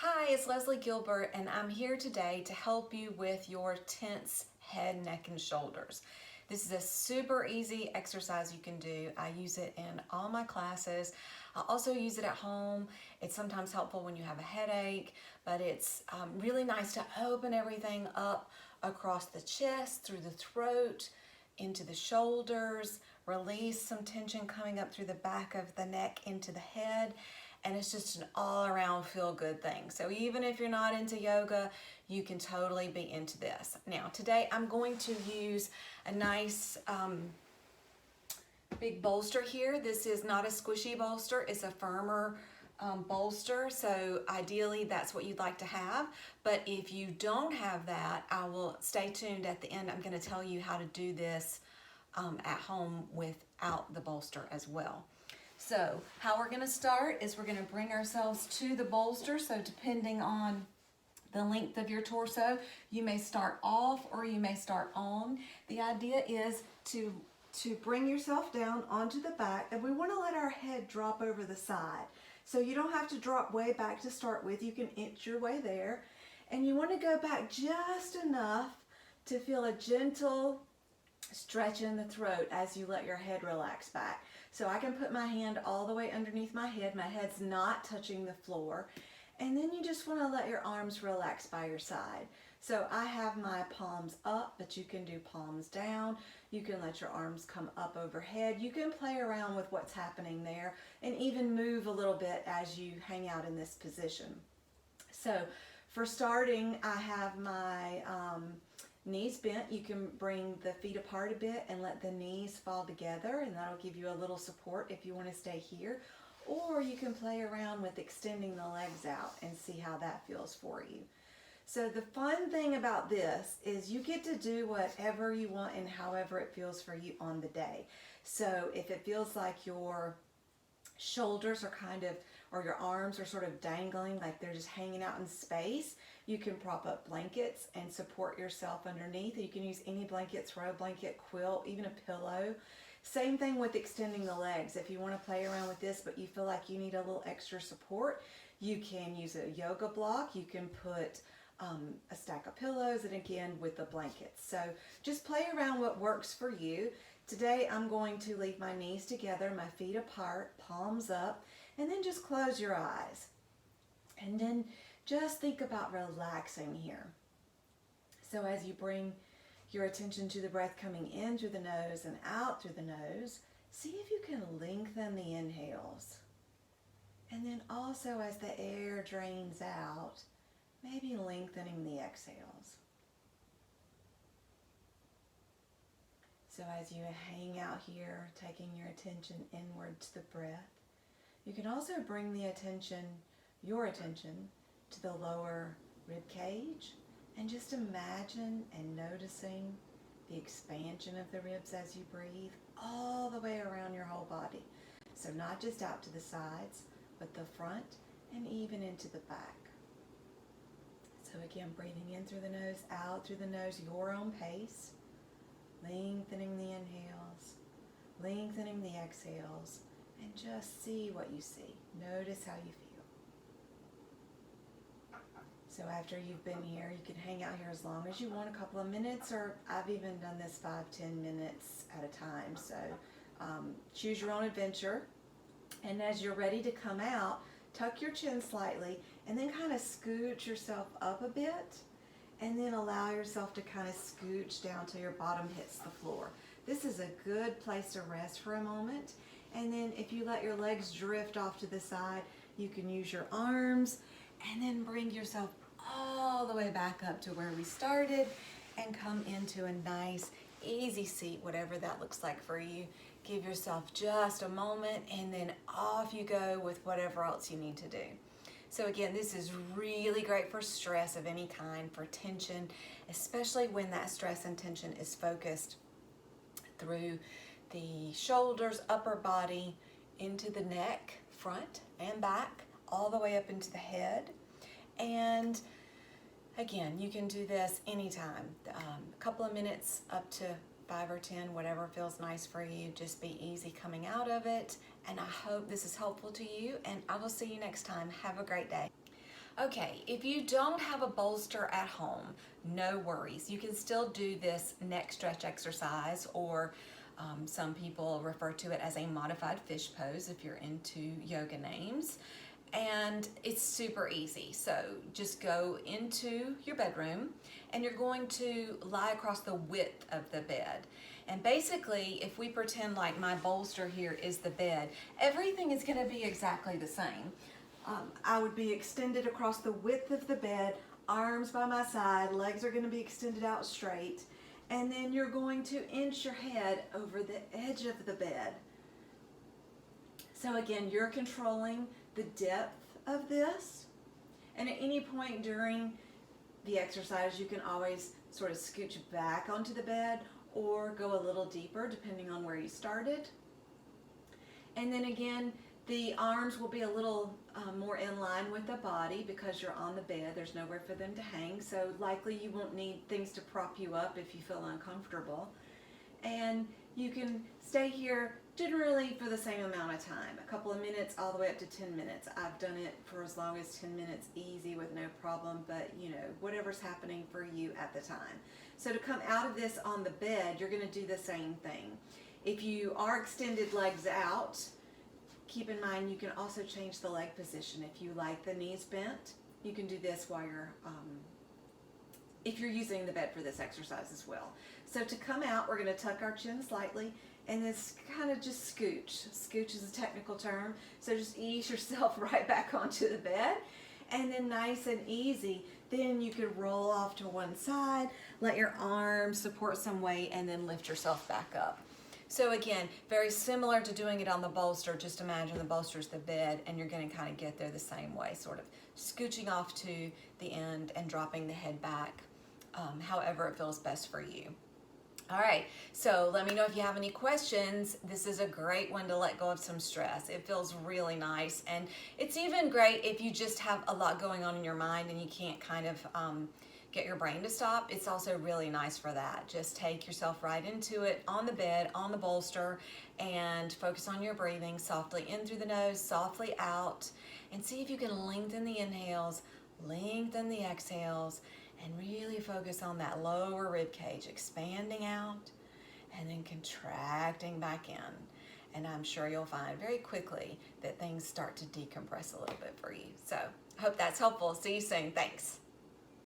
Hi, it's Leslie Gilbert, and I'm here today to help you with your tense head, neck, and shoulders. This is a super easy exercise you can do. I use it in all my classes. I also use it at home. It's sometimes helpful when you have a headache, but it's really nice to open everything up across the chest, through the throat, into the shoulders, release some tension coming up through the back of the neck into the head, and it's just an all-around feel-good thing. So even if you're not into yoga, you can totally be into this. Now today I'm going to use a nice big bolster here. This is not a squishy bolster, it's a firmer bolster, so ideally that's what you'd like to have. But if you don't have that, I will stay tuned at the end. I'm going to tell you how to do this at home without the bolster as well. So how we're going to start is we're going to bring ourselves to the bolster. So depending on the length of your torso, you may start off or you may start on. The idea is to bring yourself down onto the back, and we want to let our head drop over the side. So you don't have to drop way back to start with. You can inch your way there, and you want to go back just enough to feel a gentle stretch in the throat as you let your head relax back. So I can put my hand all the way underneath my head. My head's not touching the floor. And then you just want to let your arms relax by your side. So I have my palms up, but you can do palms down. You can let your arms come up overhead. You can play around with what's happening there and even move a little bit as you hang out in this position. So for starting, I have my knees bent. You can bring the feet apart a bit and let the knees fall together, and that'll give you a little support if you want to stay here. Or you can play around with extending the legs out and see how that feels for you. So the fun thing about this is you get to do whatever you want and however it feels for you on the day. So if it feels like your shoulders are or your arms are sort of dangling, like they're just hanging out in space, you can prop up blankets and support yourself underneath. You can use any blanket, throw blanket, quilt, even a pillow. Same thing with extending the legs. If you want to play around with this but you feel like you need a little extra support, you can use a yoga block. You can put a stack of pillows, and again with the blankets. So just play around what works for you. Today I'm going to leave my knees together, my feet apart, palms up, and then just close your eyes. And then just think about relaxing here. So as you bring your attention to the breath coming in through the nose and out through the nose, see if you can lengthen the inhales. And then also as the air drains out, maybe lengthening the exhales. So as you hang out here, taking your attention inward to the breath, you can also bring your attention to the lower rib cage, and just imagine and noticing the expansion of the ribs as you breathe all the way around your whole body. So not just out to the sides, but the front and even into the back. So again, breathing in through the nose, out through the nose, your own pace. Lengthening the inhales, lengthening the exhales, and just see what you see. Notice how you feel. So after you've been here, you can hang out here as long as you want, a couple of minutes, or I've even done this 5-10 minutes at a time. So choose your own adventure. And as you're ready to come out, tuck your chin slightly and then kind of scooch yourself up a bit. And then allow yourself to kind of scooch down till your bottom hits the floor. This is a good place to rest for a moment. And then if you let your legs drift off to the side, you can use your arms and then bring yourself all the way back up to where we started and come into a nice, easy seat, whatever that looks like for you. Give yourself just a moment and then off you go with whatever else you need to do. So again, this is really great for stress of any kind, for tension, especially when that stress and tension is focused through the shoulders, upper body, into the neck, front and back, all the way up into the head. And again, you can do this anytime, a couple of minutes up to 5 or 10, whatever feels nice for you. Just be easy coming out of it. And I hope this is helpful to you, and I will see you next time. Have a great day. Okay, if you don't have a bolster at home, no worries. You can still do this neck stretch exercise, or some people refer to it as a modified fish pose if you're into yoga names. And it's super easy. So just go into your bedroom and you're going to lie across the width of the bed. And basically, if we pretend like my bolster here is the bed, everything is going to be exactly the same. I would be extended across the width of the bed, arms by my side, legs are going to be extended out straight, and then you're going to inch your head over the edge of the bed. So again, you're controlling the depth of this, and at any point during the exercise, you can always sort of scooch back onto the bed or go a little deeper depending on where you started. And then again, the arms will be a little more in line with the body because you're on the bed. There's nowhere for them to hang, so likely you won't need things to prop you up if you feel uncomfortable. And you can stay here generally for the same amount of time, a couple of minutes all the way up to 10 minutes. I've done it for as long as 10 minutes easy with no problem, but you know, whatever's happening for you at the time. So to come out of this on the bed, you're going to do the same thing. If you are extended legs out, keep in mind you can also change the leg position. If you like the knees bent, you can do this while you're if you're using the bed for this exercise as well. So to come out, we're going to tuck our chin slightly and then kind of just scooch. Scooch is a technical term, so just ease yourself right back onto the bed, and then nice and easy, then you can roll off to one side, let your arms support some weight, and then lift yourself back up. So again, very similar to doing it on the bolster. Just imagine the bolster's the bed and you're going to kind of get there the same way, sort of scooching off to the end and dropping the head back, however it feels best for you. All right, so let me know if you have any questions. This is a great one to let go of some stress. It feels really nice, and it's even great if you just have a lot going on in your mind and you can't kind of get your brain to stop. It's also really nice for that. Just take yourself right into it on the bed, on the bolster, and focus on your breathing softly in through the nose, softly out, and see if you can lengthen the inhales, lengthen the exhales, and really focus on that lower rib cage, expanding out and then contracting back in. And I'm sure you'll find very quickly that things start to decompress a little bit for you. So I hope that's helpful. See you soon. Thanks.